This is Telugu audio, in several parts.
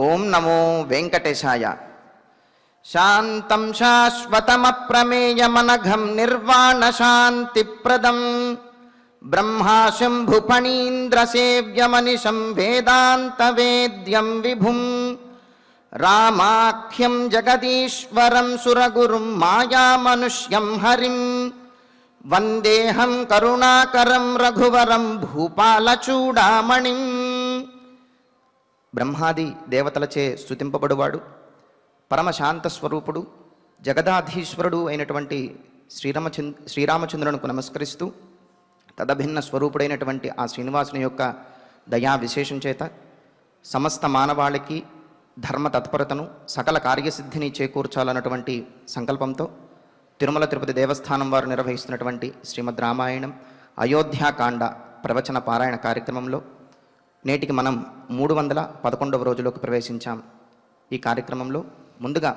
ఓం నమో వెంకటేశాయ. శాంతం శాశ్వతమప్రమేయమనఘం నిర్వాణశాంతిప్రదం బ్రహ్మా శంభుఫణీంద్రసేవ్యమనిశం వేదాంతవేద్యం విభుం రామాఖ్యం జగదీశ్వరం సురగురుం మాయామనుష్యం హరిం వందేహం కరుణాకరం రఘువరం భూపాలచూడామణిం. బ్రహ్మాది దేవతలచే స్తుతింపబడువాడు, పరమశాంత స్వరూపుడు, జగదాధీశ్వరుడు అయినటువంటి శ్రీరామచంద్రునికి నమస్కరిస్తూ తదభిన్న స్వరూపుడైనటువంటి ఆ శ్రీనివాసుని యొక్క దయా విశేషం చేత సమస్త మానవాళికి ధర్మ తత్పరతను సకల కార్యసిద్ధిని చేకూర్చాలన్నటువంటి సంకల్పంతో తిరుమల తిరుపతి దేవస్థానం వారు నిర్వహిస్తున్నటువంటి శ్రీమద్ రామాయణం అయోధ్యాకాండ ప్రవచన పారాయణ కార్యక్రమంలో నేటికి మనం 311వ రోజులోకి ప్రవేశించాం. ఈ కార్యక్రమంలో ముందుగా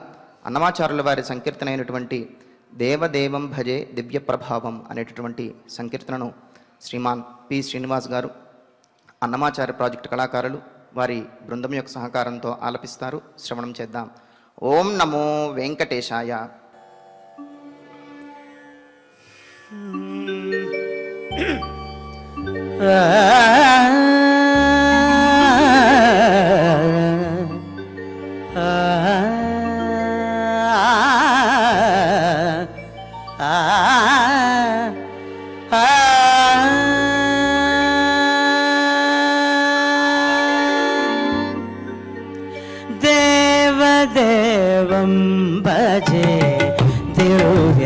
అన్నమాచార్యుల వారి సంకీర్తన అయినటువంటి దేవదేవం భజే దివ్య ప్రభావం అనేటటువంటి సంకీర్తనను శ్రీమాన్ పి శ్రీనివాస్ గారు, అన్నమాచార్య ప్రాజెక్టు కళాకారులు వారి బృందం యొక్క సహకారంతో ఆలపిస్తారు. శ్రవణం చేద్దాం. ఓం నమో వెంకటేశాయ. దేవదేవం భజే దివ్య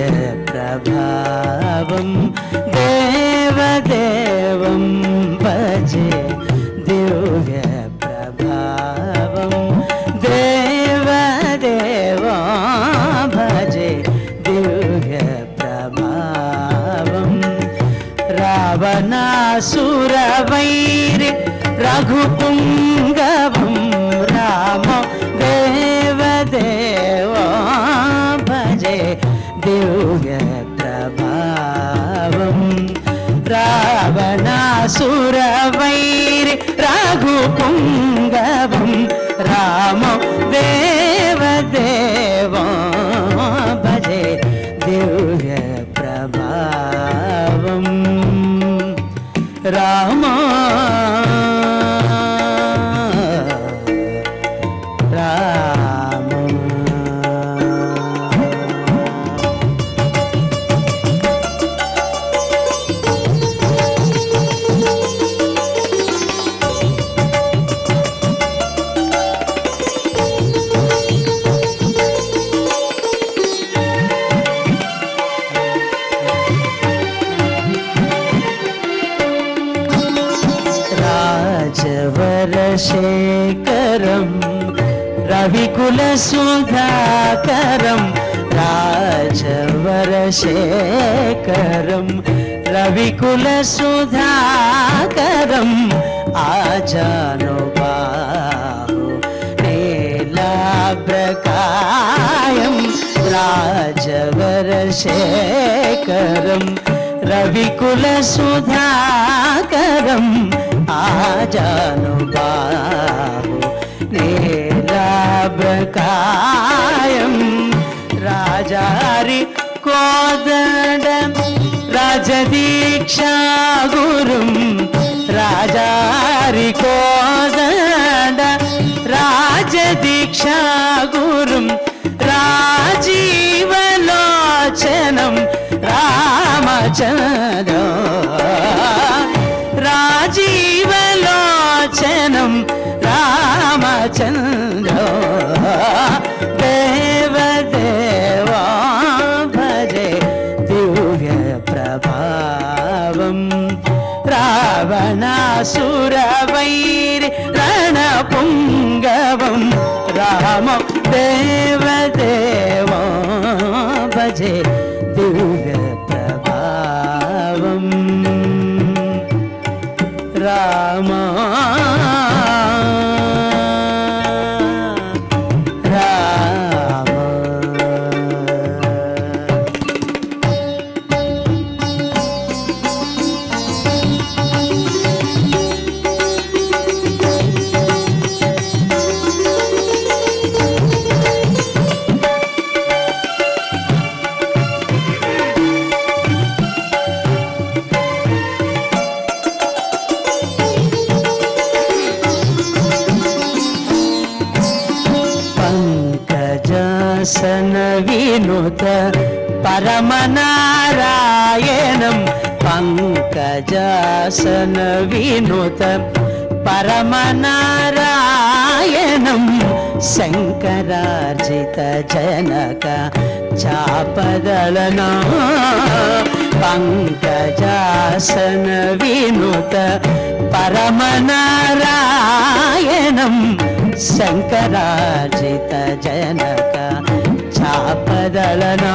ప్రభావం, దేవదేవం భజే దివ్య ప్రభావం, దేవదేవం భజే దివ్య ప్రభావం. రావణాసురవైరి రఘుపుంగవం రామ దేవదేవో భజే దివ్య ప్రభావం. రావణాసురవైరి రఘుపుంగవం రామ దేవదేవో భజే దివ్య ప్రభావం. రామ రాజవరశేఖరం రవికులసుధాకరం, రాజవరశేఖరం రవికులసుధాకరం ఆజానుబాహు నీలాభ్రకాయం. రాజవరశేఖరం రవికులసుధాకరం ఆజానుబాహు నీలాభ్రకాయం. రాజారి కోదండ రాజదీక్షా గురుం, రాజారి కోదండ రాజదీక్షా గురుం, రాజీవలోచనం రామచంద్ర, రాజీవలోచనం రామచంద్ర. దేవదేవా భజే దివ్య ప్రభావం. రావణాసురవైరి రణపుంగవం రామ దేవదేవా భజే దివ్య ప్రభావం. రామ పంకజాసన వినుత పరమనారాయణం పంకజాసన వినుత పరమనారాయణం శంకరార్జిత జనక చాపదళనా పంకజాసన వినుత పరమనారాయణం శంకరార్జిత జనక చాపదళనా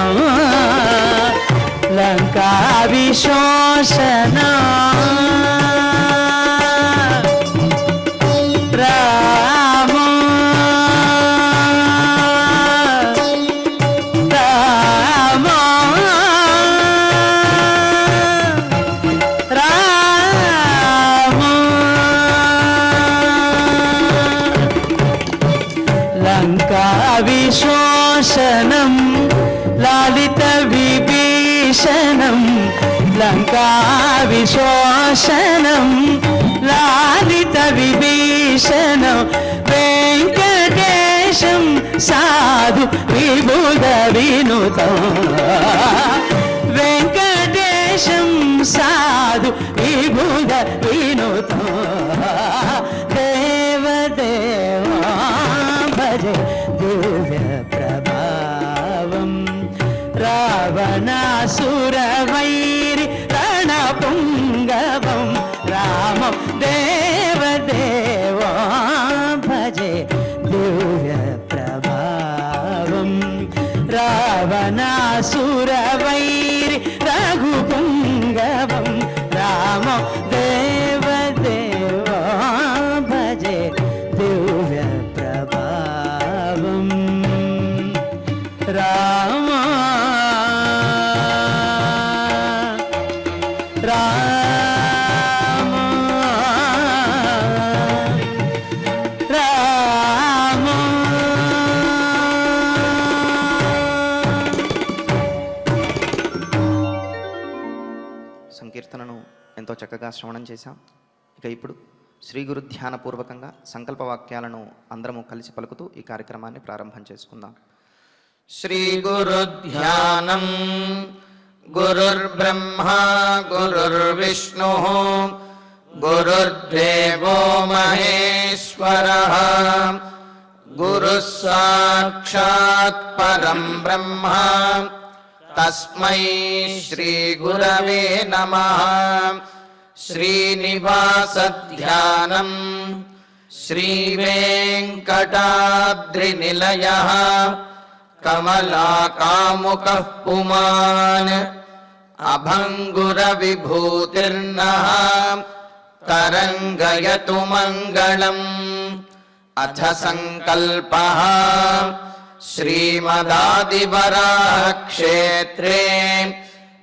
లంకా విశోషణ రామ రామ రామ లంకా విశోషణం లాలిత విభీషణం లంకా విశోషణం లాలిత విభీషణం వెంకటేశం సాధు విబుధ వినుతం వెంకటేశం సాధు విబుధ వినుతం దేవదేవా భజే దివ్య ప్రభావం రావణాసురవైరి రణపుంగవం రామం దేవదేవా భజే దివ్య ప్రభావం రావణాసురవైరి రఘుపుంగవం రామం దేవదేవా భజే దివ్య ప్రభావం రామ రామ రామ సంకీర్తనను ఎంతో చక్కగా శ్రవణం చేశాం. ఇక ఇప్పుడు శ్రీ గురు ధ్యానపూర్వకంగా సంకల్ప వాక్యాలను అందరము కలిసి పలుకుతూ ఈ కార్యక్రమాన్ని ప్రారంభం చేసుకుందాం. శ్రీ గురు ధ్యానం గురుర్బ్రహ్మా గురుర్విష్ణుః గురుర్దేవో మహేశ్వరః గురుః సాక్షాత్ పరం బ్రహ్మ తస్మై శ్రీ గురవే నమః. శ్రీనివాస ధ్యానం శ్రీ వెంకటాద్రినిలయః కమలాకాముకః పుమాన్ అభంగుర విభూతిర్నః తరంగయతు మంగళం. అథ సంకల్పః శ్రీమదాదివరాహ క్షేత్రే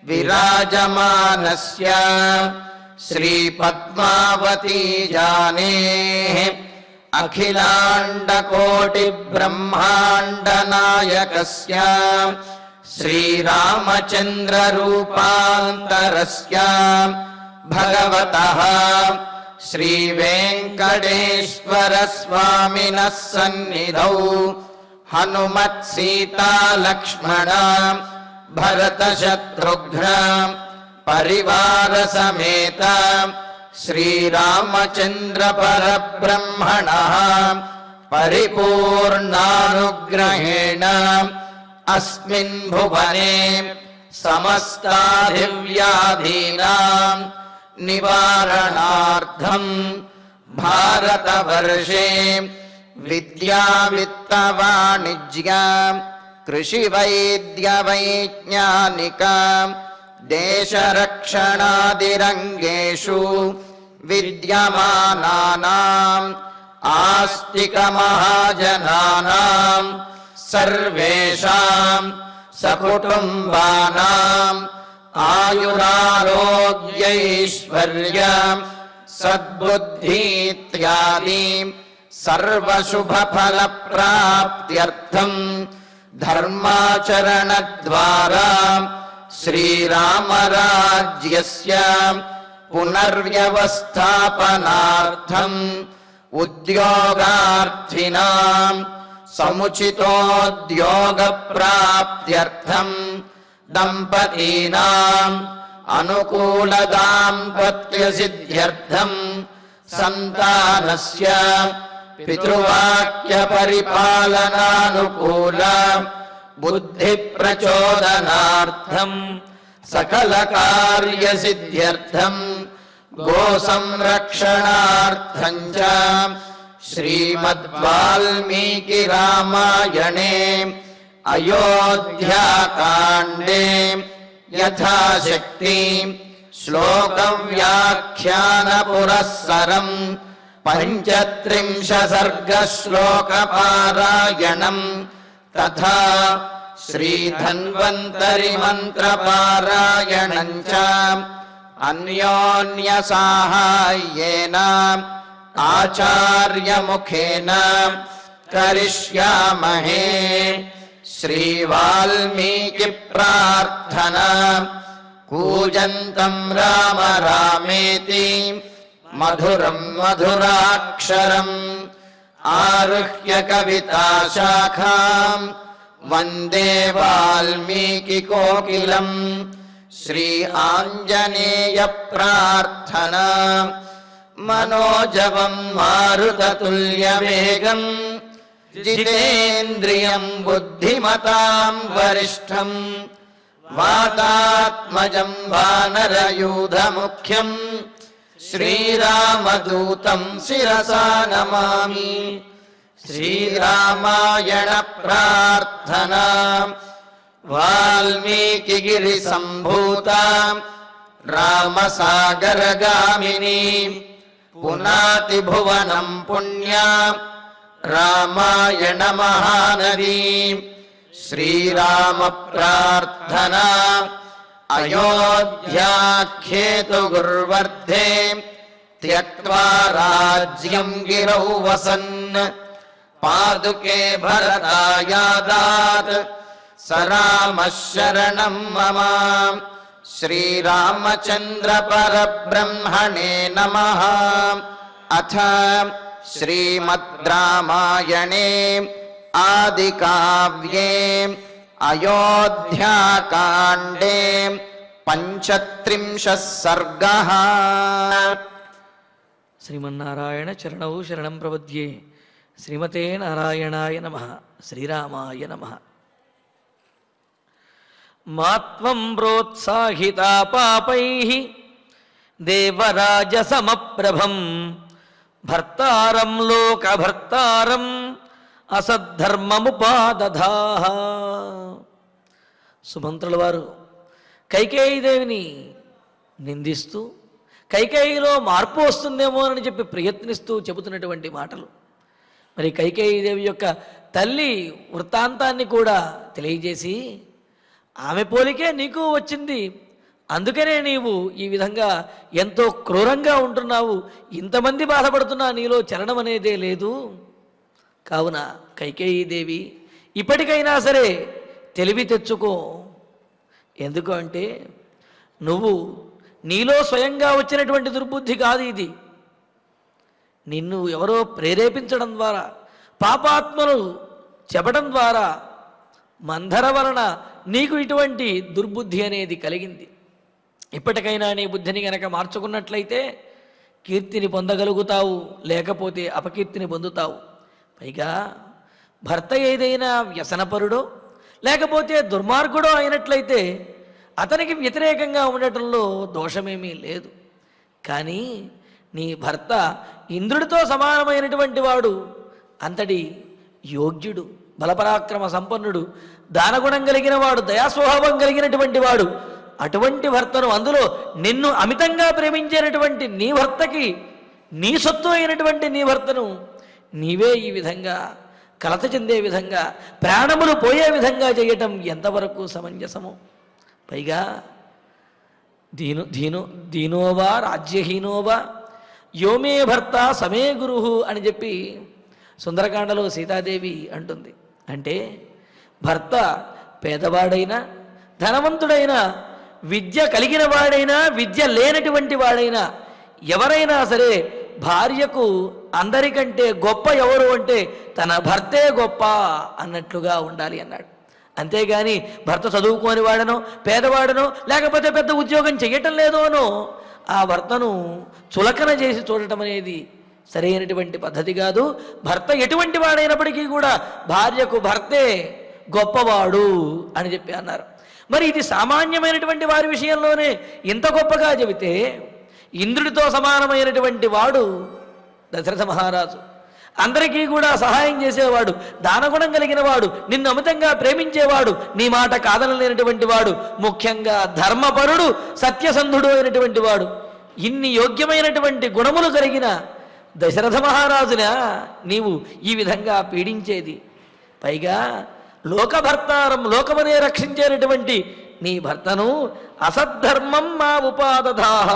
విరాజమానస్య శ్రీ పద్మావతీ జానేః అఖిలాండకోటి బ్రహ్మాండ నాయకస్య శ్రీరామచంద్ర రూపాంతరస్య భగవతః శ్రీ వెంకటేశ్వర స్వామినః సన్నిధౌ హనుమత్ సీతా లక్ష్మణ భరత శత్రుఘ్న పరివార సమేత శ్రీరామచంద్ర పరబ్రహ్మణః పరిపూర్ణానుగ్రహేణ అస్మిన్ భువనే సమస్తాధివ్యాధీనాం నివారణార్థం భారతవర్షే విద్యా విత్త వాణిజ్య కృషి వైద్య వైజ్ఞానిక దేశరక్షణాదిరంగేషు విద్యమానానాం ఆస్తిక మహాజనానాం సర్వేషాం సకుటుంబానాం ఆయురారోగ్యైశ్వర్య సద్బుద్ధీత్యాది సర్వశుభఫలప్రాప్త్యర్థం ధర్మాచరణద్వారా శ్రీరామరాజ్యస్య పునర్వ్యవస్థాపనార్థం ఉద్యోగార్థినాం समुचितोद्योगप्राप्त्यर्थं दम्पतीनाम् अनुकूलदाम्पत्यसिद्ध्यर्थं सन्तानस्य पितृवाक्यपरिपालनानुकूल बुद्धिप्रचोदनार्थं सकलकार्यसिद्ध्यर्थं गोसंरक्षणार्थं च श्रीमद्वाल्मीकिरामायणे अयोध्याकाण्डे यथाशक्ति श्लोकव्याख्यानपुरःसरं 35 सर्गश्लोकपारायणं तथा श्रीधन्वन्तरिमन्त्रपारायणं च अन्योन्यसाहाय्येन आचार्यमुखेन करिष्यामहे। श्रीवाल्मीकिप्रार्थना कूजन्तं राम रामेति मधुरं मधुराक्षरम् आरुह्य कविताशाखां वन्दे वाल्मीकिकोकिलम्। श्री आञ्जनेयप्रार्थना मनोजवं मारुततुल्यवेगं जितेन्द्रियं बुद्धिमतां वरिष्ठं वातात्मजं वानरयूथमुख्यं श्रीरामदूतं शिरसा नमामि। श्रीरामायण प्रार्थना वाल्मीकिगिरिसम्भूता रामसागरगामिनी पुनातिभुवनं पुण्या रामायण महानदी। श्रीराम प्रार्थना अयोध्याख्येतुगुर्वर्धे त्यक्त्वा राज्यं गिरौ वसन् पादुके भरतायादात् स रामः शरणं मम। श्रीरामचन्द्र परब्रह्मणे नमः। अथ श्रीमद् रामायणे आदिकाव्ये अयोध्याकाण्डे 35 सर्गः। శ్రీమన్నారాయణ చరణౌ శరణం ప్రపద్యే. శ్రీమతే నారాయణాయ నమః. శ్రీరామాయ నమః. మాత్వం ప్రోత్సాహితా పాపైః దేవరాజసమప్రభం భర్తారం లోకభర్తారం అసద్ధర్మముపాదధాః. సుమంత్రుల వారు కైకేయీదేవిని నిందిస్తూ కైకేయిలో మార్పు వస్తుందేమో అని చెప్పి ప్రయత్నిస్తూ చెబుతున్నటువంటి మాటలు. మరి కైకేయీదేవి యొక్క తల్లి వృత్తాంతాన్ని కూడా తెలియజేసి ఆమె పోలికే నీకు వచ్చింది, అందుకనే నీవు ఈ విధంగా ఎంతో క్రూరంగా ఉంటున్నావు, ఇంతమంది బాధపడుతున్నా నీలో చలనం అనేదే లేదు. కావున కైకేయీదేవి ఇప్పటికైనా సరే తెలివి తెచ్చుకో. ఎందుకు అంటే నువ్వు నీలో స్వయంగా వచ్చినటువంటి దుర్బుద్ధి కాదు ఇది. నిన్ను ఎవరో ప్రేరేపించడం ద్వారా, పాపాత్మలు చెప్పడం ద్వారా, మందర వలన నీకు ఇటువంటి దుర్బుద్ధి అనేది కలిగింది. ఇప్పటికైనా నీ బుద్ధిని గనక మార్చుకున్నట్లయితే కీర్తిని పొందగలుగుతావు, లేకపోతే అపకీర్తిని పొందుతావు. పైగా భర్త ఏదైనా వ్యసనపరుడో లేకపోతే దుర్మార్గుడో అయినట్లయితే అతనికి వ్యతిరేకంగా ఉండటంలో దోషమేమీ లేదు. కానీ నీ భర్త ఇంద్రుడితో సమానమైనటువంటి వాడు, అంతటి యోగ్యుడు, బలపరాక్రమ సంపన్నుడు, దానగుణం కలిగిన వాడు, దయాస్వభావం కలిగినటువంటి వాడు. అటువంటి భర్తను, అందులో నిన్ను అమితంగా ప్రేమించేటటువంటి నీ భర్తకి, నీ సొత్తు అయినటువంటి నీ భర్తను నీవే ఈ విధంగా కలత చెందే విధంగా, ప్రాణములు పోయే విధంగా చేయటం ఎంతవరకు సమంజసము? పైగా దీనోవా రాజ్యహీనోవా యోమే భర్త సమే గురు అని చెప్పి సుందరకాండలో సీతాదేవి అంటుంది. అంటే భర్త పేదవాడైనా, ధనవంతుడైనా, విద్య కలిగిన వాడైనా, విద్య లేనటువంటి వాడైనా, ఎవరైనా సరే భార్యకు అందరికంటే గొప్ప ఎవరు అంటే తన భర్తే గొప్ప అన్నట్లుగా ఉండాలి అన్నాడు. అంతేగాని భర్త చదువుకోని వాడనో పేదవాడనో లేకపోతే పెద్ద ఉద్యోగం చేయటం లేదోనో ఆ భర్తను చులకన చేసి చూడటం అనేది సరైనటువంటి పద్ధతి కాదు. భర్త ఎటువంటి వాడైనప్పటికీ కూడా భార్యకు భర్తే గొప్పవాడు అని చెప్పి అన్నారు. మరి ఇది సామాన్యమైనటువంటి వారి విషయంలోనే ఇంత గొప్పగా చెబితే ఇంద్రుడితో సమానమైనటువంటి వాడు దశరథ మహారాజు. అందరికీ కూడా సహాయం చేసేవాడు, దానగుణం కలిగిన వాడు, నిన్ను అమితంగా ప్రేమించేవాడు, నీ మాట కాదనలేనటువంటి వాడు, ముఖ్యంగా ధర్మపరుడు, సత్యసంధుడు అయినటువంటి వాడు. ఇన్ని యోగ్యమైనటువంటి గుణములు కలిగిన దశరథ మహారాజున నీవు ఈ విధంగా పీడించేది, పైగా లోకభర్తారం లోకమనే రక్షించేటటువంటి నీ భర్తను అసద్ధర్మం మా ఉపాదధాహ,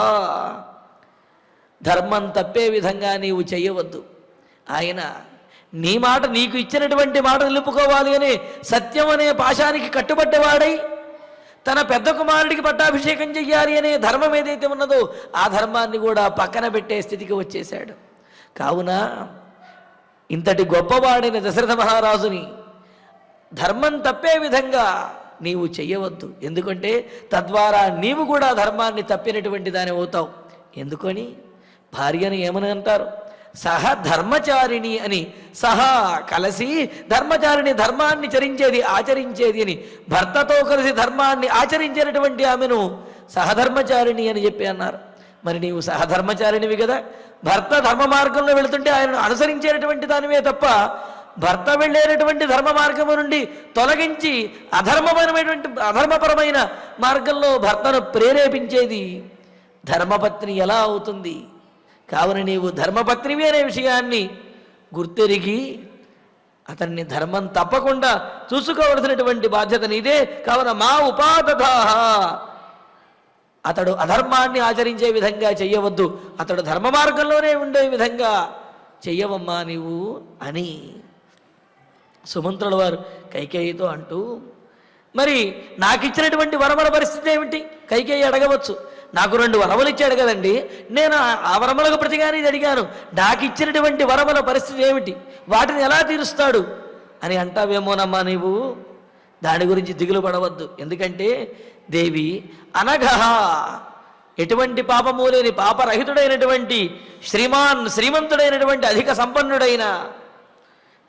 ధర్మం తప్పే విధంగా నీవు చెయ్యవద్దు. ఆయన నీ మాట నీకు ఇచ్చినటువంటి మాట నిలుపుకోవాలి అని సత్యం అనే పాశానికి కట్టుబడ్డవాడై తన పెద్ద కుమారుడికి పట్టాభిషేకం చెయ్యాలి అనే ధర్మం ఏదైతే ఉన్నదో ఆ ధర్మాన్ని కూడా పక్కన పెట్టే స్థితికి వచ్చేశాడు. కావున ఇంతటి గొప్పవాడైన దశరథ మహారాజుని ధర్మం తప్పే విధంగా నీవు చెయ్యవద్దు. ఎందుకంటే తద్వారా నీవు కూడా ధర్మాన్ని తప్పినటువంటి దాని అవుతావు. ఎందుకని భార్యను ఏమని అంటారు? సహ ధర్మచారిణి అని, సహా కలిసి ధర్మచారిణి, ధర్మాన్ని చరించేది ఆచరించేది అని, భర్తతో కలిసి ధర్మాన్ని ఆచరించేటటువంటి ఆమెను సహధర్మచారిణి అని చెప్పి అన్నారు. మరి నీవు సహధర్మచారిణివి కదా, భర్త ధర్మ మార్గంలో వెళుతుంటే ఆయనను అనుసరించేటటువంటి దానివే తప్ప భర్త వెళ్ళేటటువంటి ధర్మ మార్గము నుండి తొలగించి అధర్మపరమైన మార్గంలో భర్తను ప్రేరేపించేది ధర్మపత్ని ఎలా అవుతుంది? కావున నీవు ధర్మపత్నివి అనే విషయాన్ని గుర్తెరిగి అతన్ని ధర్మం తప్పకుండా చూసుకోవలసినటువంటి బాధ్యత నీదే. కావున మా ఉపాదధాహ, అతడు అధర్మాన్ని ఆచరించే విధంగా చెయ్యవద్దు, అతడు ధర్మ మార్గంలోనే ఉండే విధంగా చెయ్యవమ్మా నీవు అని సుమంత్రుల వారు కైకేయితో అంటూ, మరి నాకు ఇచ్చినటువంటి వరముల పరిస్థితి ఏమిటి? కైకేయి అడగవచ్చు, నాకు 2 వరములు ఇచ్చాడు కదండి, నేను ఆ వరములకు ప్రతిగానే అడిగాను, నాకు ఇచ్చినటువంటి వరముల పరిస్థితి ఏమిటి, వాటిని ఎలా తీరుస్తాడు అని అంటావేమోనమ్మా నీవు. దాని గురించి దిగులు పడవద్దు. ఎందుకంటే దేవి అనఘహ, ఎటువంటి పాపము లేని పాపరహితుడైనటువంటి శ్రీమంతుడైనటువంటి అధిక సంపన్నుడైన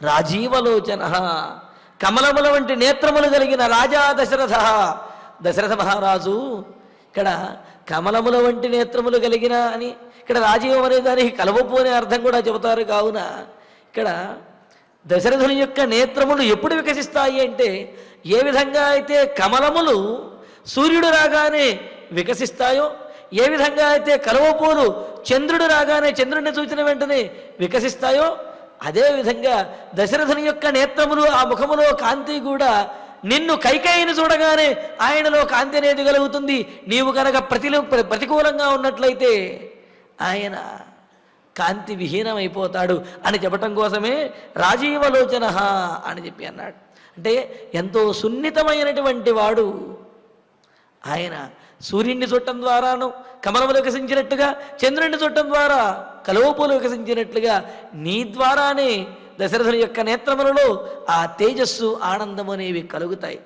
రాజీవలోచన, కమలముల వంటి నేత్రములు కలిగిన రాజా దశరథ మహారాజు. ఇక్కడ కమలముల వంటి నేత్రములు కలిగిన అని, ఇక్కడ రాజీవం అనే దానికి కలవపు అనే అర్థం కూడా చెబుతారు. కావున ఇక్కడ దశరథుని యొక్క నేత్రములు ఎప్పుడు వికసిస్తాయి అంటే, ఏ విధంగా అయితే కమలములు సూర్యుడు రాగానే వికసిస్తాయో, ఏ విధంగా అయితే కలవపూలు చంద్రుడు రాగానే చంద్రుడిని చూచిన వెంటనే వికసిస్తాయో, అదేవిధంగా దశరథుని యొక్క నేత్రములు, ఆ ముఖములో కాంతి కూడా నిన్ను కైకేయిని చూడగానే ఆయనలో కాంతి అనేది కలుగుతుంది. నీవు కనుక ప్రతికూలంగా ఉన్నట్లయితే ఆయన కాంతి విహీనమైపోతాడు అని చెప్పటం కోసమే రాజీవలోచన అని చెప్పి అన్నాడు. అంటే ఎంతో సున్నితమైనటువంటి వాడు ఆయన. సూర్యుడిని చుట్టం ద్వారాను కమలములు వికసించినట్టుగా, చంద్రుడిని చుట్టం ద్వారా కలువపూలు వికసించినట్లుగా నీ ద్వారానే దశరథుని యొక్క నేత్రములలో ఆ తేజస్సు, ఆనందము అనేవి కలుగుతాయి.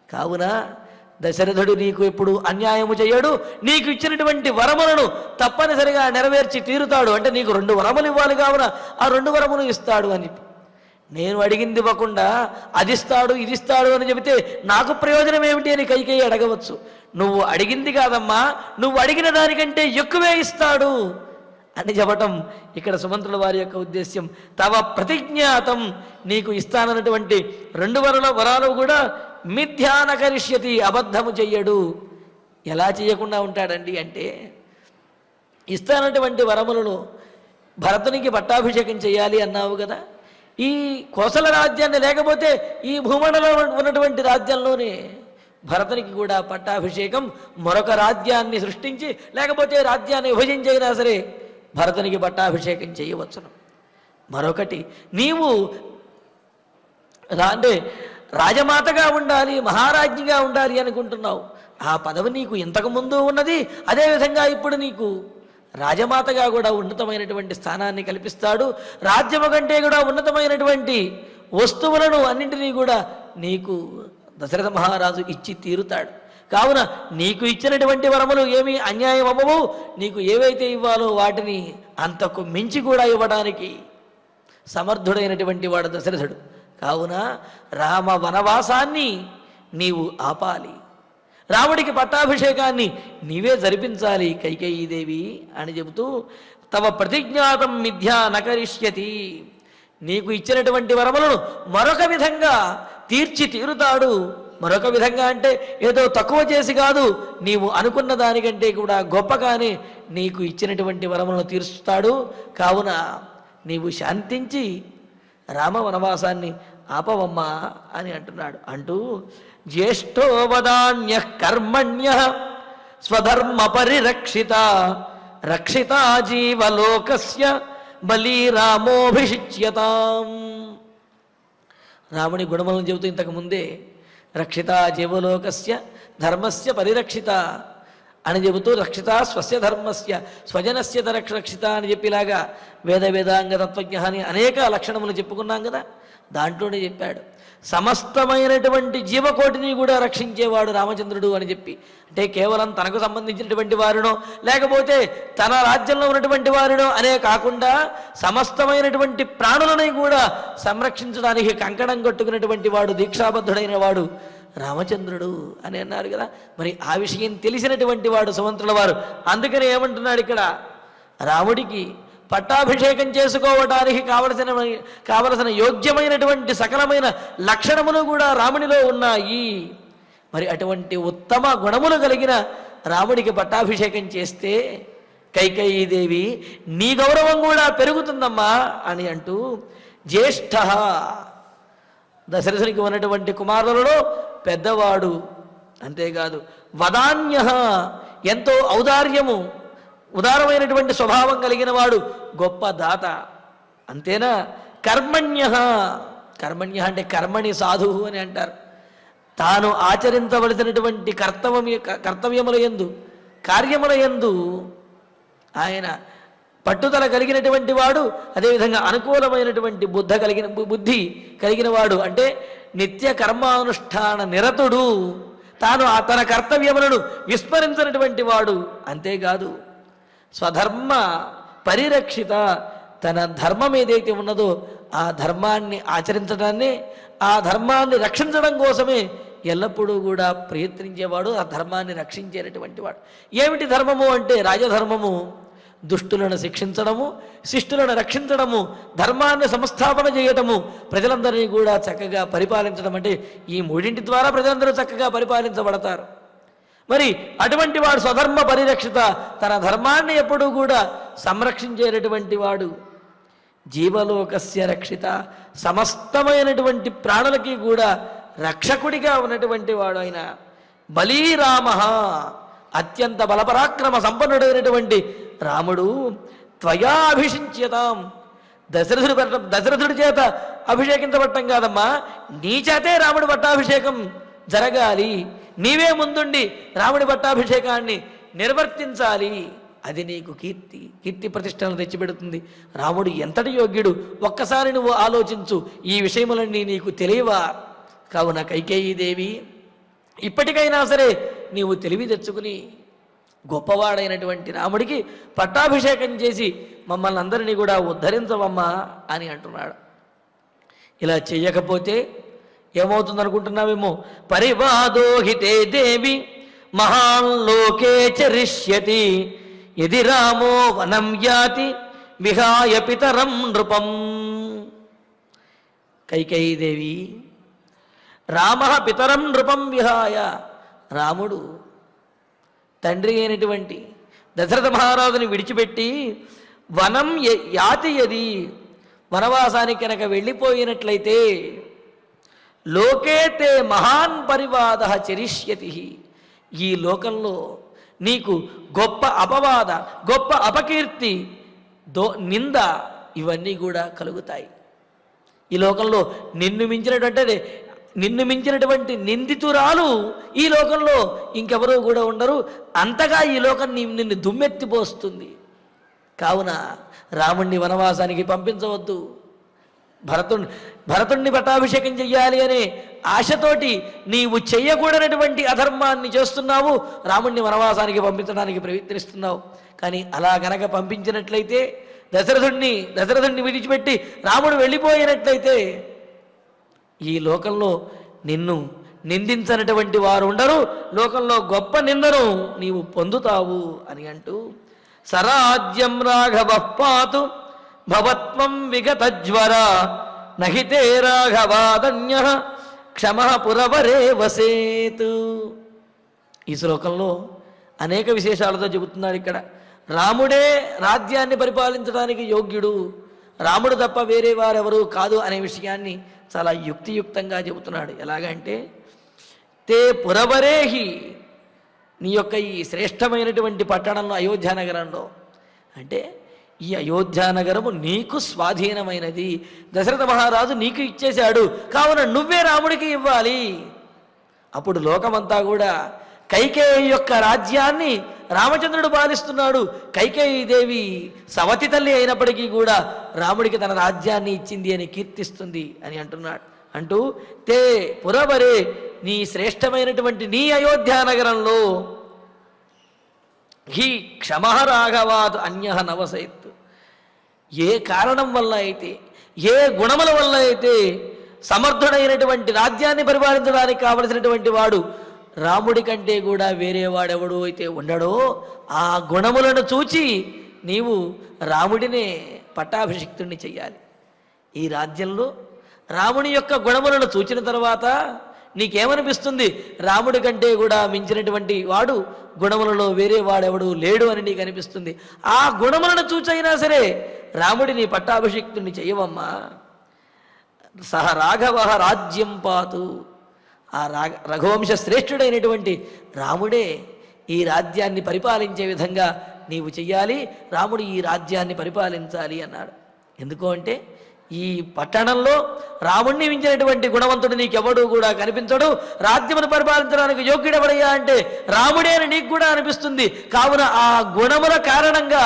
కావున దశరథుడు నీకు ఎప్పుడు అన్యాయము చేయడు. నీకు ఇచ్చినటువంటి వరములను తప్పనిసరిగా నెరవేర్చి తీరుతాడు. అంటే నీకు 2 వరములు ఇవ్వాలి, కావున ఆ 2 వరములు ఇస్తాడు అని. నేను అడిగింది ఇవ్వకుండా అదిస్తాడు ఇదిస్తాడు అని చెబితే నాకు ప్రయోజనం ఏమిటి అని కైకేయి అడగవచ్చు. నువ్వు అడిగింది కాదమ్మా, నువ్వు అడిగిన దానికంటే ఎక్కువే ఇస్తాడు అని చెప్పటం ఇక్కడ సుమంత్రుల వారి యొక్క ఉద్దేశ్యం. తవ ప్రతిజ్ఞాతం, నీకు ఇస్తానన్నటువంటి 2 వరాలు కూడా మిథ్యానకరిష్యతి, అబద్ధము చెయ్యడు. ఎలా చేయకుండా ఉంటాడండి అంటే, ఇస్తానటువంటి వరములను భరతునికి పట్టాభిషేకం చేయాలి అన్నావు కదా, ఈ కోసల రాజ్యాన్ని లేకపోతే ఈ భూమండలో ఉన్నటువంటి రాజ్యంలోనే భరతునికి కూడా పట్టాభిషేకం, మరొక రాజ్యాన్ని సృష్టించి లేకపోతే రాజ్యాన్ని విభజించైనా సరే భరతునికి పట్టాభిషేకం చేయవచ్చును. మరొకటి, నీవు అంటే రాజమాతగా ఉండాలి, మహారాజ్ఞిగా ఉండాలి అనుకుంటున్నావు. ఆ పదవి నీకు ఇంతకుముందు ఉన్నది, అదేవిధంగా ఇప్పుడు నీకు రాజమాతగా కూడా ఉన్నతమైనటువంటి స్థానాన్ని కల్పిస్తాడు. రాజ్యము కంటే కూడా ఉన్నతమైనటువంటి వస్తువులను అన్నింటినీ కూడా నీకు దశరథ మహారాజు ఇచ్చి తీరుతాడు. కావున నీకు ఇచ్చినటువంటి వరములు ఏమీ అన్యాయం అవ్వవు. నీకు ఏవైతే ఇవ్వాలో వాటిని అంతకు మించి కూడా ఇవ్వడానికి సమర్థుడైనటువంటి వాడు దశరథుడు. కావున రామ వనవాసాన్ని నీవు ఆపాలి, రాముడికి పట్టాభిషేకాన్ని నీవే జరిపించాలి కైకేయీదేవి అని చెబుతూ, తవ ప్రతిజ్ఞాతం మిథ్యా నకరిష్యతి, నీకు ఇచ్చినటువంటి వరములను మరొక విధంగా తీర్చి తీరుతాడు. మరొక విధంగా అంటే ఏదో తక్కువ చేసి కాదు, నీవు అనుకున్న దానికంటే కూడా గొప్పగానే నీకు ఇచ్చినటువంటి వరములను తీర్చుతాడు. కావున నీవు శాంతించి రామ వనవాసాన్ని ఆపవమ్మా అని అంటున్నాడు. అంటూ జ్యేష్ఠో వదాన్య కర్మణ్య స్వధర్మ పరిరక్షిత రక్షిత జీవలోకస్య బలి రామోభిషిచ్యతాం. రాముని గుణములను చెబుతూ ఇంతకు ముందే రక్షిత జీవలోకస్య ధర్మస్య పరిరక్షిత అని చెబుతూ రక్షిత స్వస్య ధర్మస్య స్వజనస్య రక్షిత అని చెప్పేలాగా వేదాంగ తత్వజ్ఞ అని అనేక లక్షణములు చెప్పుకున్నాం కదా. దాంట్లోనే చెప్పాడు సమస్తమైనటువంటి జీవకోటిని కూడా రక్షించేవాడు రామచంద్రుడు అని చెప్పి. అంటే కేవలం తనకు సంబంధించినటువంటి వారినో లేకపోతే తన రాజ్యంలో ఉన్నటువంటి వారినో అనే కాకుండా సమస్తమైనటువంటి ప్రాణులని కూడా సంరక్షించడానికి కంకణం కట్టుకున్నటువంటి వాడు, దీక్షాబద్ధుడైన వాడు రామచంద్రుడు అని అన్నారు కదా. మరి ఆ విషయం తెలిసినటువంటి వాడు సుమంత్రుల వారు. అందుకని ఏమంటున్నాడు ఇక్కడ, రాముడికి పట్టాభిషేకం చేసుకోవడానికి కావలసిన యోగ్యమైనటువంటి సకలమైన లక్షణములు కూడా రామునిలో ఉన్నాయి. మరి అటువంటి ఉత్తమ గుణములు కలిగిన రాముడికి పట్టాభిషేకం చేస్తే కైకేయీదేవి నీ గౌరవం కూడా పెరుగుతుందమ్మా అని అంటూ, జ్యేష్ఠ దశరథునికి ఉన్నటువంటి కుమారులలో పెద్దవాడు, అంతేకాదు వదాన్య ఎంతో ఔదార్యము ఉదారమైనటువంటి స్వభావం కలిగిన వాడు, గొప్ప దాత. అంతేనా, కర్మణ్య, కర్మణ్య అంటే కర్మణి సాధువు అని అంటారు. తాను ఆచరించవలసినటువంటి కర్తవ్యముల యందు కార్యముల యందు ఆయన పట్టుదల కలిగినటువంటి వాడు. అదేవిధంగా అనుకూలమైనటువంటి బుద్ధి కలిగిన వాడు, అంటే నిత్య కర్మానుష్ఠాన నిరతుడు. తాను తన కర్తవ్యములను విస్మరించినటువంటి వాడు. అంతేకాదు స్వధర్మ పరిరక్షిత, తన ధర్మం ఏదైతే ఉన్నదో ఆ ధర్మాన్ని ఆచరించడాన్ని, ఆ ధర్మాన్ని రక్షించడం కోసమే ఎల్లప్పుడూ కూడా ప్రయత్నించేవాడు, ఆ ధర్మాన్ని రక్షించేటటువంటి వాడు. ఏమిటి ధర్మము అంటే రాజధర్మము దుష్టులను శిక్షించడము, శిష్టులను రక్షించడము, ధర్మాన్ని సంస్థాపన చేయటము, ప్రజలందరినీ కూడా చక్కగా పరిపాలించడం. అంటే ఈ మూడింటి ద్వారా ప్రజలందరూ చక్కగా పరిపాలించబడతారు. మరి అటువంటి వాడు స్వధర్మ పరిరక్షిత, తన ధర్మాన్ని ఎప్పుడూ కూడా సంరక్షించేటటువంటి వాడు. జీవలోకస్య రక్షిత, సమస్తమైనటువంటి ప్రాణులకి కూడా రక్షకుడిగా ఉన్నటువంటి వాడు ఆయన. బలీరామ, అత్యంత బలపరాక్రమ సంపన్నుడైనటువంటి రాముడు. త్వయా అభిషించ్యతాం, దశరథుడి చేత అభిషేకించబట్టం కాదమ్మా, నీ చేతే రాముడి పట్టాభిషేకం జరగాలి. నీవే ముందుండి రాముడి పట్టాభిషేకాన్ని నిర్వర్తించాలి. అది నీకు కీర్తి ప్రతిష్టలను తెచ్చిపెడుతుంది. రాముడు ఎంతటి యోగ్యుడు ఒక్కసారి నువ్వు ఆలోచించు, ఈ విషయములన్నీ నీకు తెలియవా? కావున కైకేయీదేవి ఇప్పటికైనా సరే నీవు తెలివి తెచ్చుకుని గొప్పవాడైనటువంటి రాముడికి పట్టాభిషేకం చేసి మమ్మల్ని అందరినీ కూడా ఉద్ధరించవమ్మా అని అంటున్నాడు. ఇలా చెయ్యకపోతే ఏమవుతుందనుకుంటున్నావేమో, పరివాదోహితే దేవి మహాన్ లోకే చరిష్యతి యది రామో వనం యాతి విహాయ పితరం నృపం. కైకేయీదేవి, రామ పితరం నృపం విహాయ, రాముడు తండ్రి అయినటువంటి దశరథ మహారాజుని విడిచిపెట్టి వనం యాతి యది, వనవాసానికి కనుక వెళ్ళిపోయినట్లయితే లోకే తే మహాన్ పరివాద చరిష్యతి, ఈ లోకంలో నీకు గొప్ప అపవాద, గొప్ప అపకీర్తి, నింద ఇవన్నీ కూడా కలుగుతాయి. ఈ లోకంలో నిన్ను మించినటువంటి నిందితురాలు ఈ లోకంలో ఇంకెవరూ కూడా ఉండరు. అంతగా ఈ లోకం నిన్ను దుమ్మెత్తిపోస్తుంది. కావున రాముణ్ణి వనవాసానికి పంపించవద్దు. భరతుణ్ణి పట్టాభిషేకం చెయ్యాలి అనే ఆశతోటి నీవు చెయ్యకూడనటువంటి అధర్మాన్ని చేస్తున్నావు. రాముణ్ణి వనవాసానికి పంపించడానికి ప్రయత్నిస్తున్నావు. కానీ అలా గనక పంపించినట్లయితే దశరథుణ్ణి విడిచిపెట్టి రాముడు వెళ్ళిపోయినట్లయితే ఈ లోకంలో నిన్ను నిందించనటువంటి వారు ఉండరు, లోకంలో గొప్ప నిందను నీవు పొందుతావు అని అంటూ సరాజ్యం రాఘవ పాతు భవత్వం విగతజ్వర నహితే రాఘవాదన్య క్షమ పురవరే వసేతు. ఈ శ్లోకంలో అనేక విశేషాలతో చెబుతున్నాడు. ఇక్కడ రాముడే రాజ్యాన్ని పరిపాలించడానికి యోగ్యుడు, రాముడు తప్ప వేరే వారెవరు కాదు అనే విషయాన్ని చాలా యుక్తియుక్తంగా చెబుతున్నాడు. ఎలాగంటే తే పురవరేహి, నీ యొక్క ఈ శ్రేష్టమైనటువంటి పట్టణంలో అయోధ్యానగరంలో, అంటే ఈ అయోధ్యానగరము నీకు స్వాధీనమైనది, దశరథ మహారాజు నీకు ఇచ్చేశాడు, కావున నువ్వే రాముడికి ఇవ్వాలి. అప్పుడు లోకమంతా కూడా కైకేయి యొక్క రాజ్యాన్ని రామచంద్రుడు పాలిస్తున్నాడు, కైకేయి దేవి సవతి తల్లి అయినప్పటికీ కూడా రాముడికి తన రాజ్యాన్ని ఇచ్చింది అని కీర్తిస్తుంది అని అంటున్నాడు. అంటూ తే పురవరే, నీ శ్రేష్టమైనటువంటి నీ అయోధ్యానగరంలో హి క్షమ రాఘవాద్ అన్య నవసైత్, ఏ కారణం వల్ల అయితే, ఏ గుణముల వల్ల అయితే సమర్థుడైనటువంటి రాజ్యాన్ని పరిపాలించడానికి కావలసినటువంటి వాడు రాముడి కంటే కూడా వేరే వాడెవడు అయితే ఉండడో ఆ గుణములను చూచి నీవు రాముడినే పట్టాభిషిక్తుణ్ణి చెయ్యాలి. ఈ రాజ్యంలో రాముని యొక్క గుణములను చూచిన తర్వాత నీకేమనిపిస్తుంది? రాముడి కంటే కూడా మించినటువంటి వాడు గుణములలో వేరే వాడెవడు లేడు అని నీకు అనిపిస్తుంది. ఆ గుణములను చూచైనా సరే రాముడిని పట్టాభిషిక్తుణ్ణి చెయ్యవమ్మా. సహ రాఘవ రాజ్యం పాతు, ఆ రఘువంశ శ్రేష్ఠుడైనటువంటి రాముడే ఈ రాజ్యాన్ని పరిపాలించే విధంగా నీవు చెయ్యాలి, రాముడు ఈ రాజ్యాన్ని పరిపాలించాలి అన్నాడు. ఎందుకు అంటే ఈ పట్టణంలో రాముణ్ణి మించినటువంటి గుణవంతుడు నీకెవడు కూడా కనిపించడు, రాజ్యమును పరిపాలించడానికి యోగ్యుడెవడయ్యా అంటే రాముడే అని నీకు కూడా అనిపిస్తుంది. కావున ఆ గుణముల కారణంగా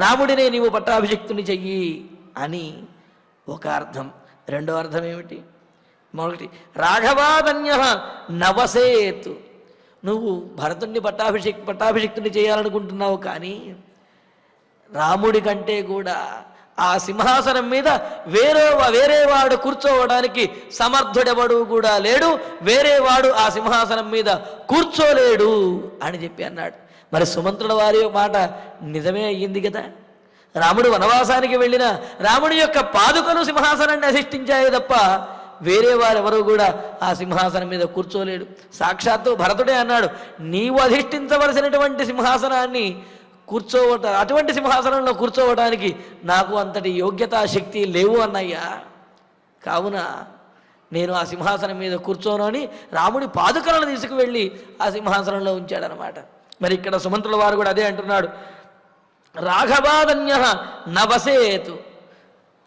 రాముడినే నీవు పట్టాభిషిక్తుని చెయ్యి అని ఒక అర్థం. రెండో అర్థం ఏమిటి? మొదటి రాఘవాదన్య నవసేతు, నువ్వు భరతుణ్ణి పట్టాభిషిక్తుని చేయాలనుకుంటున్నావు, కానీ రాముడి కంటే కూడా ఆ సింహాసనం మీద వేరేవాడు కూర్చోవడానికి సమర్థుడెవడు కూడా లేడు, వేరేవాడు ఆ సింహాసనం మీద కూర్చోలేడు అని చెప్పి అన్నాడు. మరి సుమంత్రుల వారి మాట నిజమే అయ్యింది కదా. రాముడు వనవాసానికి వెళ్ళిన రాముడి యొక్క పాదుకలు సింహాసనాన్ని అధిష్ఠించాయి తప్ప వేరే వారెవరూ కూడా ఆ సింహాసనం మీద కూర్చోలేడు. సాక్షాత్తు భరతుడే అన్నాడు, నీవు అధిష్ఠించవలసినటువంటి సింహాసనాన్ని అటువంటి సింహాసనంలో కూర్చోవడానికి నాకు అంతటి యోగ్యతా శక్తి లేవు అన్నయ్యా. కావున నేను ఆ సింహాసనం మీద కూర్చోను అని రాముడి పాదుకలను తీసుకువెళ్ళి ఆ సింహాసనంలో ఉంచాడనమాట. మరి ఇక్కడ సుమంత్రుల వారు కూడా అదే అంటున్నాడు, రాఘవాదన్య నవసేతు,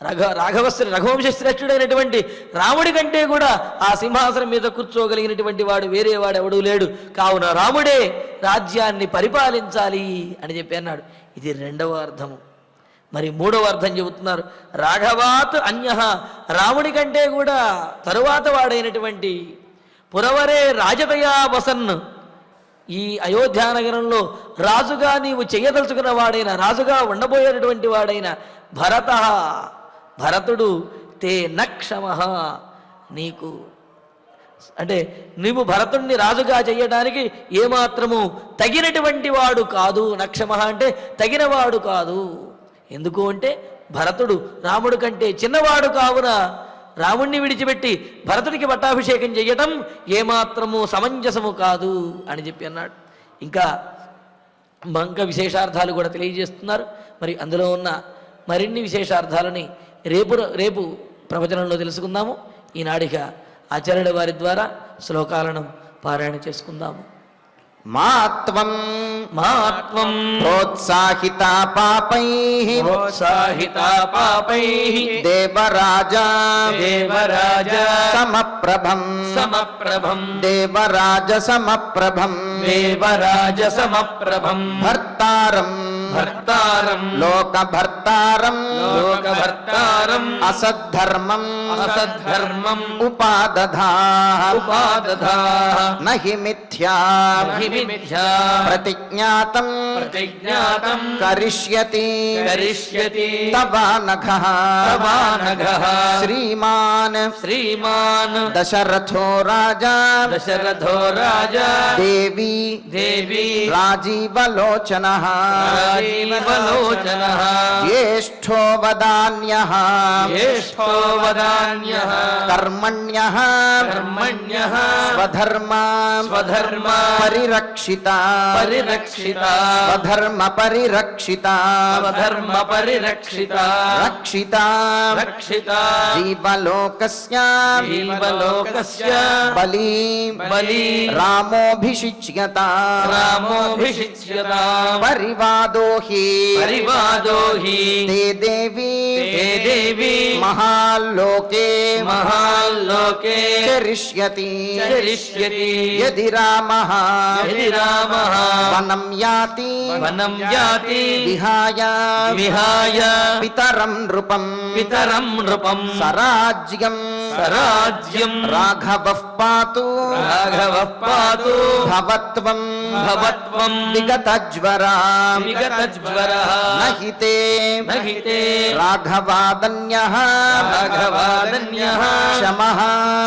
రఘువంశ శ్రేష్ఠుడైనటువంటి రాముడి కంటే కూడా ఆ సింహాసనం మీద కూర్చోగలిగినటువంటి వాడు వేరే వాడు ఎవడూ లేడు, కావున రాముడే రాజ్యాన్ని పరిపాలించాలి అని చెప్పి అన్నాడు. ఇది రెండవ అర్థము. మరి మూడవ అర్థం చెబుతున్నారు, రాఘవాత్ అన్య, రాముడి కంటే కూడా తరువాత వాడైనటువంటి పురవరే రాజతయా వసన్, ఈ అయోధ్యానగరంలో రాజుగా నీవు చెయ్యదలుచుకున్న వాడైన, రాజుగా ఉండబోయేటటువంటి వాడైన భరతుడు తే నక్షమ, నీకు అంటే నీవు భరతుణ్ణి రాజుగా చెయ్యడానికి ఏమాత్రము తగినటువంటి వాడు కాదు. నక్షమ అంటే తగినవాడు కాదు. ఎందుకు అంటే భరతుడు రాముడి కంటే చిన్నవాడు, కావున రాముణ్ణి విడిచిపెట్టి భరతుడికి పట్టాభిషేకం చెయ్యటం ఏమాత్రము సమంజసము కాదు అని చెప్పి అన్నాడు. ఇంకా విశేషార్థాలు కూడా తెలియజేస్తున్నారు. మరి అందులో ఉన్న మరిన్ని విశేషార్థాలని రేపు ప్రవచనంలో తెలుసుకుందాము. ఈనాడిగా ఆచార్యుల వారి ద్వారా శ్లోకాలను పారాయణ చేసుకుందాము. మాత్వం మాత్వం ప్రోత్సాహితా పాపైః ప్రోత్సాహితా పాపైః దేవరాజా దేవరాజ సమప్రభం సమప్రభం దేవరాజ సమప్రభం దేవరాజ సమప్రభం భర్తారం భర్తారం లోకభర్తారం లోకభర్తారం అసద్ధర్మం అసద్ధర్మం ఉపాదధాః ఉపాదధాః నహి మిథ్యా నహి మిథ్యా ప్రతిజ్ఞాతం ప్రతిజ్ఞాతం కరిష్యతి కరిష్యతి తవానఘః తవానఘః శ్రీమాన్ శ్రీమాన్ దశరథో రాజా దశరథో రాజా దేవి దేవి రాజీవలోచనః రాజీవలోచనః జ్యేష్ఠో వదాన్యః జ్యేష్ఠో వదాన్యః కర్మణ్యః కర్మణ్యః స్వధర్మ స్వధర్మ పరిరక్షిత పరిరక్షిత స్వధర్మ పరిరక్షిత స్వధర్మ పరిరక్షిత రక్షిత రక్షిత జీవలోకస్య జీవలోకస్య బలి బలి రామోభిషిచ్యత రామోభిషిచ్యత పరివాదో హి పరివాదో హి తే దేవి తే దేవి మహాలోకే మహాలోకే చరిష్యతి చరిష్యతి యది రామః యది రామః వనం యాతి వనం యాతి విహాయ విహాయ పితరం నృపం పితరం నృపం సరాజ్యం సరాజ్యం రాఘవః పాతు రాఘవః పాతు భవత్వం భవత్వం విగతజ్వరా విగతజ్వరః నహితే నహితే రాఘవాదన్యః రాఘవాదన్యః క్షమః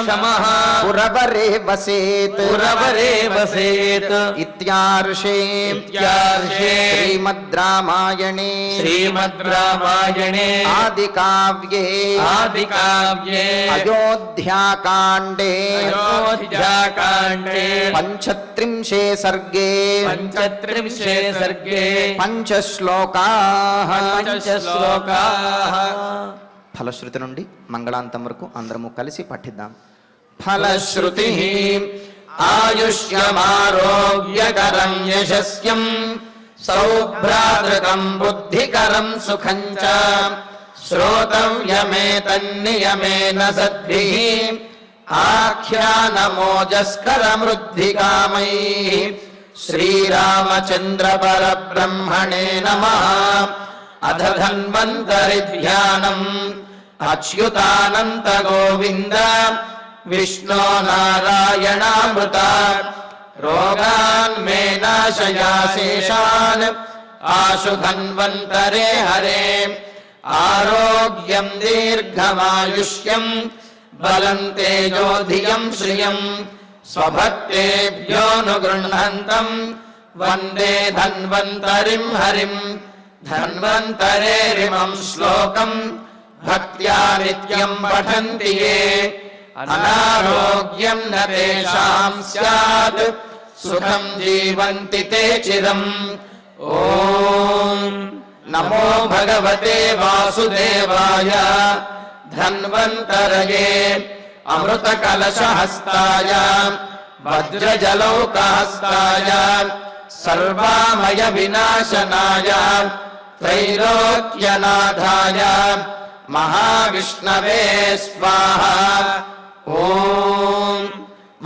క్షమః పురవరే వసేత్ పురవరే వసేత్ ఇత్యార్షే ఇత్యార్షే శ్రీమద్ రామాయణే శ్రీమద్ రామాయణే ఆదికావ్యే ఆదికావ్యే అయోధ్యాకాండే అయోధ్యాకాండే పంచత్రింశే సర్గే పంచత్రింశే సర్గే పంచశ్లోకాః పంచశ్లోకాః. ఫలశ్రుతి నుండి మంగళాంతం వరకు అందరము కలిసి పఠిద్దాం. ఫలశ్రుతి ఆయుష్యమారోగ్యకరం యశస్యం సౌభ్రాతృకం బుద్ధికరం సుఖం చ శ్రోతవ్యమేతన్నియమేన సద్భిః ఆఖ్యానమోజస్కరమృద్ధికామైః శ్రీరామచంద్ర పరబ్రహ్మణే నమః. అథ ధన్వంతరి ధ్యానం అచ్యుతానంత గోవింద విష్ణో నారాయణామృత రోగాన్ మే నాశయాశేషాన్ ఆశు ధన్వంతరే హరే. ఆరోగ్యం దీర్ఘమాయుష్యం బలం తేజోధియం శ్రియం స్వభక్తేభ్యోనుగృహంతం వందే ధన్వంతరిం హరిం. ధన్వంతరేరిమం శ్లోకం భక్త్యా నిత్యం పఠంతి యే అనారోగ్యం న తేషాం స్యాత్ సుఖం జీవంతి తే చిరం. ఓం నమో భగవతే వాసుదేవాయ ధన్వంతరయే అమృతకలశహస్తాయ వజ్రజలౌకహస్తాయ సర్వామయ వినాశనాయ త్రైలోక్యనాథాయ మహావిష్ణవే స్వాహా. ఓం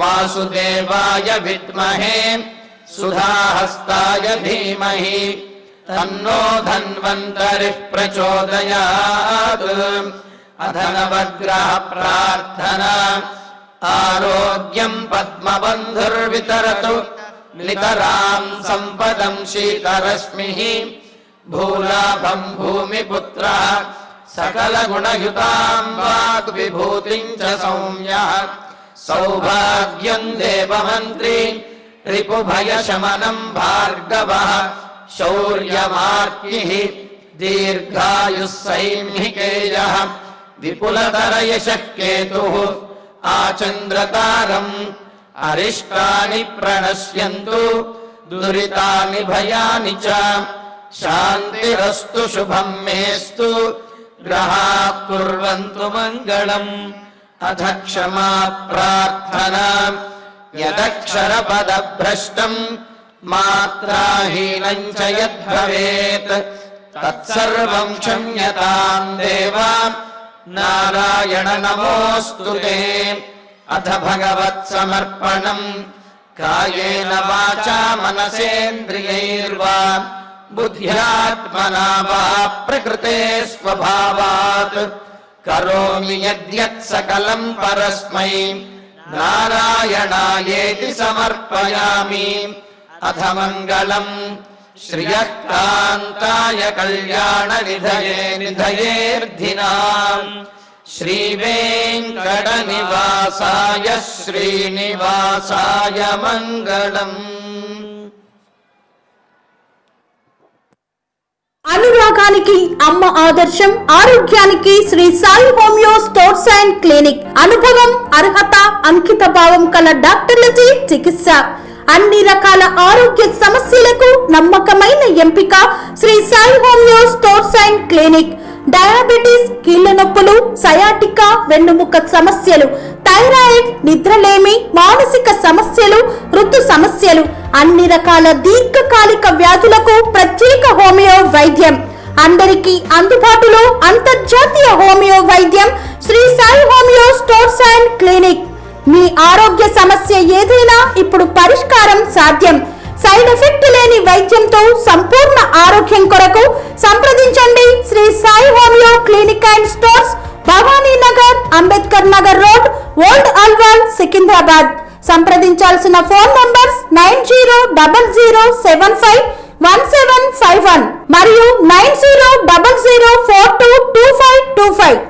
వాసుదేవాయ విద్మహే సుధాహస్తాయ ధీమహి తన్నో ధన్వంతరిః ప్రచోదయాత్. అథ నవగ్రహ ప్రార్థనా. ఆరోగ్యం పద్మబంధుర్వితరతు నితరాం సంపదం శీతరశ్మిః. భూలాభం భూమిపుత్రః సకలగుణయుతాం వాగ్విభూతిం చ సౌమ్యః. సౌభాగ్యం దేవమంత్రి రిపుభయశమనం భార్గవః. శౌర్యమార్తిః దీర్ఘాయుః సైంహికేయః. విపులతరయశః కేతుః ఆచంద్రతారం. అరిష్టాని ప్రణశ్యంతు దురితాని భయాని చ. శాంతిరస్తు శుభం మేస్తు గ్రహాః కుర్వంతు మంగళం. అథ క్షమా ప్రార్థనా. యదక్షరపదభ్రష్టం మాత్రాహీనం చ యద్భవేత్ తత్సర్వం క్షమ్యతాం దేవా నారాయణ నమోస్తుతే. అథ భగవత్ సమర్పణం కాయేన వాచా మనసేంద్రియైర్వా బుద్ధ్యాత్మనా వా ప్రకృతే స్వభావాత్ కరోమి యద్యత్ సకలం పరస్మై నారాయణాయేతి సమర్పయామి. అథ మంగళం శ్రియః కాంతాయ కళ్యాణ నిధయే నిధయేర్ధినాం శ్రీ వెంకట నివాసాయ శ్రీనివాసాయ మంగళం. అనురాగానికి అమ్మ ఆదర్శం, ఆరోగ్యానికి Shri Sai homeo stores and clinic. అనుభవం, అర్హత, అంకిత భావం కల డాక్టర్లచే చికిత్స. అన్ని రకాల ఆరోగ్య సమస్యలకు నమ్మకమైన ఎంపిక Shri Sai homeo stores and clinic. Diabetes, కీళ్ల నొప్పులు, సయాటికా, వెన్నుముక సమస్యలు, థైరాయిడ్, నిద్రలేమి, మానసిక సమస్యలు, ఋతు సమస్యలు, అన్ని రకాల దీర్ఘకాలిక వ్యాధులకు ప్రత్యేక హోమియో వైద్యం. అందరికీ అందుబాటులో అంతర్జాతీయ హోమియో వైద్యం Shri Sai homeo stores and clinic. మీ ఆరోగ్య సమస్య ఏదైనా ఇప్పుడు పరిష్కారం సాధ్యం. సైడ్ ఎఫెక్ట్ లేని వైద్యంతో సంపూర్ణ ఆరోగ్యం కొరకు సంప్రదించండి Shri Sai homeo clinic and stores, Bhavani Nagar, Ambedkar Nagar road, old Alwal, Secunderabad. సంప్రదించాల్సిన ఫోన్ నంబర్స్ 9000751751 మరియు 9000422525.